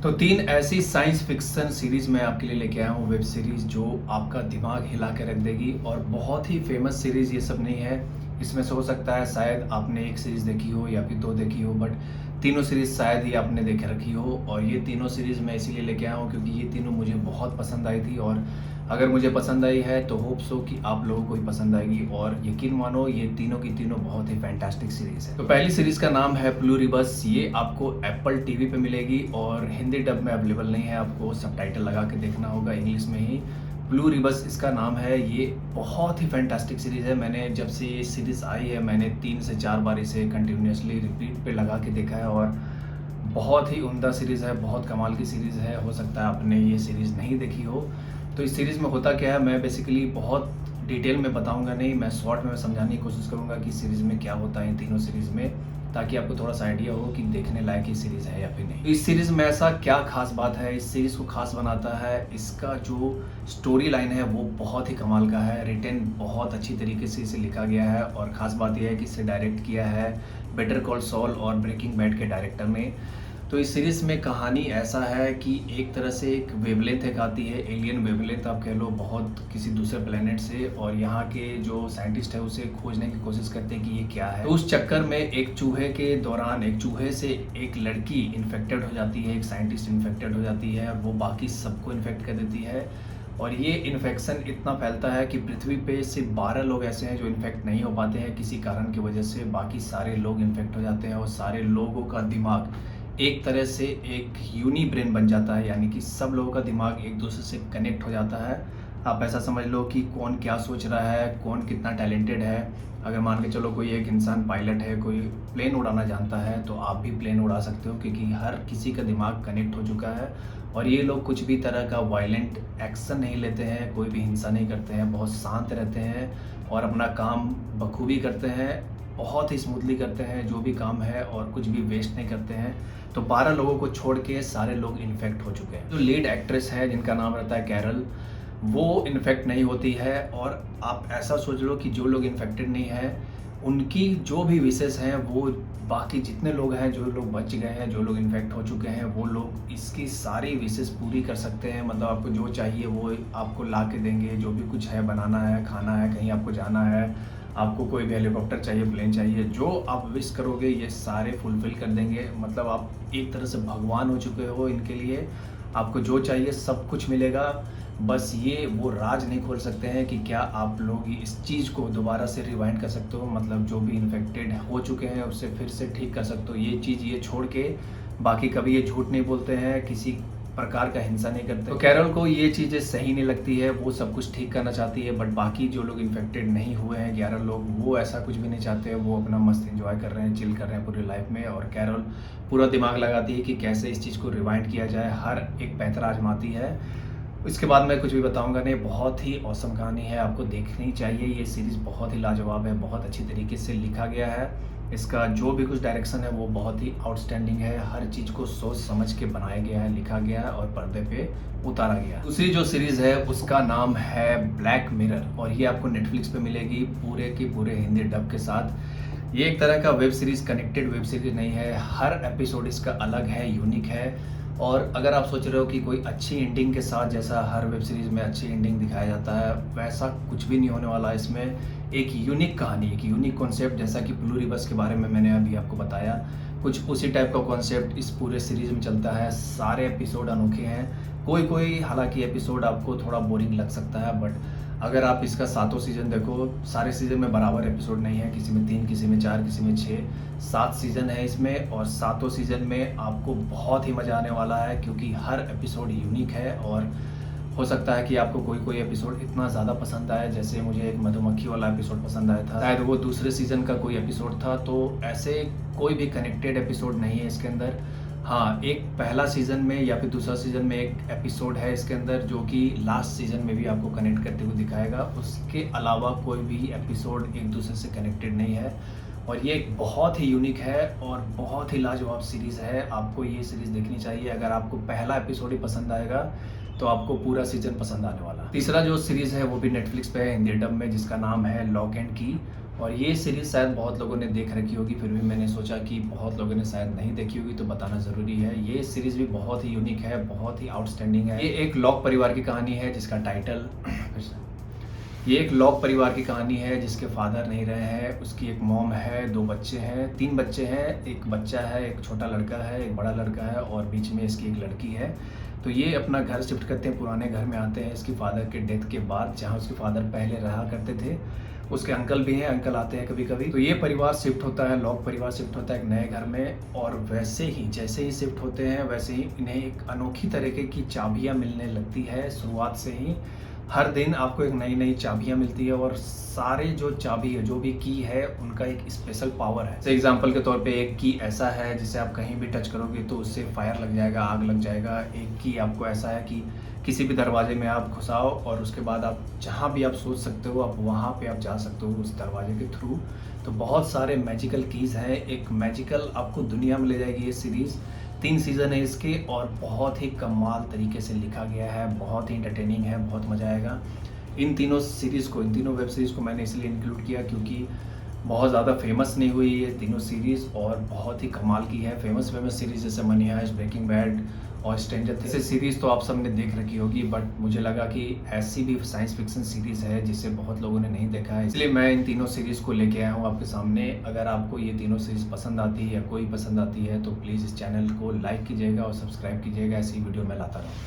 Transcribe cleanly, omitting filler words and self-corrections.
तो 3 ऐसी science fiction series मैं आपके लिए लेके आया हूँ, वेब सीरीज़ जो आपका दिमाग हिला के रख देगी। और बहुत ही फेमस सीरीज़ ये सब नहीं है। इसमें से हो सकता है शायद आपने एक सीरीज़ देखी हो या फिर 2 देखी हो, बट तीनों सीरीज़ शायद ही आपने देख रखी हो। और ये तीनों सीरीज़ मैं इसीलिए लेके आया हूँ क्योंकि ये तीनों मुझे बहुत पसंद आई थी, और अगर मुझे पसंद आई है तो होप सो कि आप लोगों को भी पसंद आएगी। और यकीन मानो ये तीनों की तीनों बहुत ही फैंटास्टिक सीरीज़ है। तो पहली सीरीज़ का नाम है प्लूरीबस। ये आपको एप्पल टीवी पे मिलेगी और हिंदी डब में अवेलेबल नहीं है, आपको सबटाइटल लगा के देखना होगा इंग्लिश में ही। प्लूरीबस इसका नाम है। ये बहुत ही फैंटास्टिक सीरीज़ है। मैंने जब से ये सीरीज़ आई है मैंने 3 से 4 बार इसे कंटिन्यूसली रिपीट पे लगा के देखा है, और बहुत ही उम्दा सीरीज़ है, बहुत कमाल की सीरीज़ है। हो सकता है आपने ये सीरीज़ नहीं देखी हो। तो इस सीरीज़ में होता क्या है, मैं बेसिकली बहुत डिटेल में बताऊंगा नहीं, मैं शॉर्ट में समझाने की कोशिश करूंगा कि सीरीज़ में क्या होता है इन तीनों सीरीज़ में, ताकि आपको थोड़ा सा आइडिया हो कि देखने लायक ये सीरीज़ है या फिर नहीं। इस सीरीज़ में ऐसा क्या खास बात है, इस सीरीज़ को खास बनाता है इसका जो स्टोरी लाइन है वो बहुत ही कमाल का है। रिटन बहुत अच्छी तरीके से इसे लिखा गया है, और ख़ास बात यह है कि इसे डायरेक्ट किया है बेटर कॉल सॉल और ब्रेकिंग बैड के डायरेक्टर ने। तो इस सीरीज़ में कहानी ऐसा है कि एक तरह से एक वेवलेंथ एक आती है, एलियन वेवलेंथ आप कह लो, बहुत किसी दूसरे प्लेनेट से, और यहाँ के जो साइंटिस्ट है उसे खोजने की कोशिश करते हैं कि ये क्या है। तो उस चक्कर में एक चूहे के दौरान एक चूहे से एक लड़की इन्फेक्टेड हो जाती है, एक साइंटिस्ट इन्फेक्टेड हो जाती है, और वो बाकी सबको इन्फेक्ट कर देती है। और ये इन्फेक्शन इतना फैलता है कि पृथ्वी पे सिर्फ 12 लोग ऐसे हैं जो इन्फेक्ट नहीं हो पाते हैं किसी कारण की वजह से, बाकी सारे लोग इन्फेक्ट हो जाते हैं, और सारे लोगों का दिमाग एक तरह से एक यूनी ब्रेन बन जाता है, यानी कि सब लोगों का दिमाग एक दूसरे से कनेक्ट हो जाता है। आप ऐसा समझ लो कि कौन क्या सोच रहा है, कौन कितना टैलेंटेड है। अगर मान के चलो कोई एक इंसान पायलट है, कोई प्लेन उड़ाना जानता है, तो आप भी प्लेन उड़ा सकते हो, क्योंकि हर किसी का दिमाग कनेक्ट हो चुका है। और ये लोग कुछ भी तरह का वायलेंट एक्शन नहीं लेते हैं, कोई भी हिंसा नहीं करते हैं, बहुत शांत रहते हैं और अपना काम बखूबी करते हैं, बहुत ही स्मूथली करते हैं जो भी काम है, और कुछ भी वेस्ट नहीं करते हैं। तो 12 लोगों को छोड़ के सारे लोग इन्फेक्ट हो चुके हैं। जो लीड एक्ट्रेस है जिनका नाम रहता है कैरल, वो इन्फेक्ट नहीं होती है। और आप ऐसा सोच लो कि जो लोग इन्फेक्टेड नहीं है उनकी जो भी विशेष हैं वो बाकी जितने लोग हैं, जो लोग बच गए हैं, जो लोग इन्फेक्ट हो चुके हैं, वो लोग इसकी सारी विशेष पूरी कर सकते हैं। मतलब आपको जो चाहिए वो आपको ला के देंगे, जो भी कुछ है, बनाना है, खाना है, कहीं आपको जाना है, आपको कोई भी हेलीकॉप्टर चाहिए, प्लेन चाहिए, जो आप विश करोगे ये सारे फुलफिल कर देंगे। मतलब आप एक तरह से भगवान हो चुके हो इनके लिए, आपको जो चाहिए सब कुछ मिलेगा। बस ये वो राज नहीं खोल सकते हैं कि क्या आप लोग इस चीज़ को दोबारा से रिवाइंड कर सकते हो, मतलब जो भी इन्फेक्टेड हो चुके हैं उससे फिर से ठीक कर सकते हो। ये चीज़ ये छोड़ के बाकी कभी ये झूठ नहीं बोलते हैं, किसी प्रकार का हिंसा नहीं करते। तो कैरल को ये चीज़ें सही नहीं लगती है, वो सब कुछ ठीक करना चाहती है, बट बाकी जो लोग इन्फेक्टेड नहीं हुए हैं 11 लोग, वो ऐसा कुछ भी नहीं चाहते हैं। वो अपना मस्त एंजॉय कर रहे हैं, चिल कर रहे हैं पूरी लाइफ में। और कैरल पूरा दिमाग लगाती है कि कैसे इस चीज़ को रिवाइंड किया जाए, हर एक पैंतरा आजमाती है। इसके बाद मैं कुछ भी बताऊंगा नहीं, बहुत ही औसम कहानी है, आपको देखनी चाहिए। ये सीरीज़ बहुत ही लाजवाब है, बहुत अच्छी तरीके से लिखा गया है। इसका जो भी कुछ डायरेक्शन है वो बहुत ही आउटस्टैंडिंग है, हर चीज़ को सोच समझ के बनाया गया है, लिखा गया है और पर्दे पे उतारा गया है। दूसरी जो सीरीज़ है उसका नाम है ब्लैक मिरर, और ये आपको नेटफ्लिक्स पे मिलेगी पूरे के पूरे हिंदी डब के साथ। ये एक तरह का web series, connected web series नहीं है, हर एपिसोड इसका अलग है, यूनिक है। और अगर आप सोच रहे हो कि कोई अच्छी एंडिंग के साथ, जैसा हर वेब सीरीज़ में अच्छी एंडिंग दिखाया जाता है, वैसा कुछ भी नहीं होने वाला। इसमें एक यूनिक कहानी, एक यूनिक कॉन्सेप्ट, जैसा कि प्लूरीबस के बारे में मैंने अभी आपको बताया, कुछ उसी टाइप का कॉन्सेप्ट इस पूरे सीरीज़ में चलता है। सारे एपिसोड अनोखे हैं। कोई कोई हालांकि एपिसोड आपको थोड़ा बोरिंग लग सकता है, बट अगर आप इसका सातों सीज़न देखो, सारे सीज़न में बराबर एपिसोड नहीं है, किसी में 3, किसी में 4, किसी में 6, 7 सीज़न है इसमें। और सातों सीज़न में आपको बहुत ही मज़ा आने वाला है, क्योंकि हर एपिसोड यूनिक है। और हो सकता है कि आपको कोई कोई एपिसोड इतना ज़्यादा पसंद आए, जैसे मुझे एक मधुमक्खी वाला एपिसोड पसंद आया था, शायद वो दूसरे सीज़न का कोई एपिसोड था। तो ऐसे कोई भी कनेक्टेड एपिसोड नहीं है इसके अंदर। हाँ, एक पहला सीज़न में या फिर दूसरा सीज़न में एक एपिसोड है इसके अंदर जो कि लास्ट सीज़न में भी आपको कनेक्ट करते हुए दिखाएगा। उसके अलावा कोई भी एपिसोड एक दूसरे से कनेक्टेड नहीं है, और ये एक बहुत ही यूनिक है और बहुत ही लाजवाब सीरीज़ है। आपको ये सीरीज़ देखनी चाहिए। अगर आपको पहला एपिसोड ही पसंद आएगा तो आपको पूरा सीज़न पसंद आने वाला है। तीसरा जो सीरीज़ है वो भी नेटफ्लिक्स पे है हिंदी डब में, जिसका नाम है लॉक एंड की। और ये सीरीज़ शायद बहुत लोगों ने देख रखी होगी, फिर भी मैंने सोचा कि बहुत लोगों ने शायद नहीं देखी होगी तो बताना ज़रूरी है। ये सीरीज़ भी बहुत ही यूनिक है, बहुत ही आउटस्टैंडिंग है। ये एक लॉग परिवार की कहानी है जिसका टाइटल ये एक लॉग परिवार की कहानी है जिसके फादर नहीं रहे हैं, उसकी एक मॉम है, 2 बच्चे हैं, 3 बच्चे हैं, एक बच्चा है, एक छोटा लड़का है, एक बड़ा लड़का है और बीच में इसकी एक लड़की है। तो ये अपना घर शिफ्ट करते हैं, पुराने घर में आते हैं इसकी फादर के डेथ के बाद, जहाँ उसके फादर पहले रहा करते थे। उसके अंकल भी हैं, अंकल आते हैं कभी-कभी। तो ये परिवार शिफ्ट होता है, लॉग परिवार शिफ्ट होता है एक नए घर में और वैसे ही जैसे ही शिफ्ट होते हैं वैसे ही इन्हें एक अनोखी तरीके की चाबियाँ मिलने लगती है शुरुआत से ही। हर दिन आपको एक नई-नई चाबियाँ मिलती है और सारे जो चाबी है, जो भी की है, उनका एक स्पेशल पावर है। जैसे एग्ज़ाम्पल के तौर पे एक की ऐसा है जिसे आप कहीं भी टच करोगे तो उससे फायर लग जाएगा, आग लग जाएगा। एक की आपको ऐसा है कि किसी भी दरवाजे में आप घुसाओ और उसके बाद आप जहाँ भी आप सोच सकते हो, आप वहाँ पे आप जा सकते हो उस दरवाजे के थ्रू। तो बहुत सारे मैजिकल कीज़ हैं, एक मैजिकल आपको दुनिया में ले जाएगी ये सीरीज़। 3 सीज़न है इसके और बहुत ही कमाल तरीके से लिखा गया है, बहुत ही एंटरटेनिंग है, बहुत मज़ा आएगा। इन तीनों वेब सीरीज़ को मैंने इसलिए इंक्लूड किया क्योंकि बहुत ज़्यादा फेमस नहीं हुई ये तीनों सीरीज़ और बहुत ही कमाल की है। फेमस सीरीज़ जैसे मनी हाइस्ट, ब्रेकिंग बैड और स्ट्रेंजर थिंग्स जैसे सीरीज़ तो आप सबने देख रखी होगी, बट मुझे लगा कि ऐसी भी साइंस फिक्शन सीरीज़ है जिसे बहुत लोगों ने नहीं देखा है, इसलिए मैं इन तीनों सीरीज़ को लेके आया हूँ आपके सामने। अगर आपको ये तीनों सीरीज़ पसंद आती है या कोई पसंद आती है तो प्लीज़ इस चैनल को लाइक कीजिएगा और सब्सक्राइब कीजिएगा, ऐसी वीडियो मैं लाता रहूँ।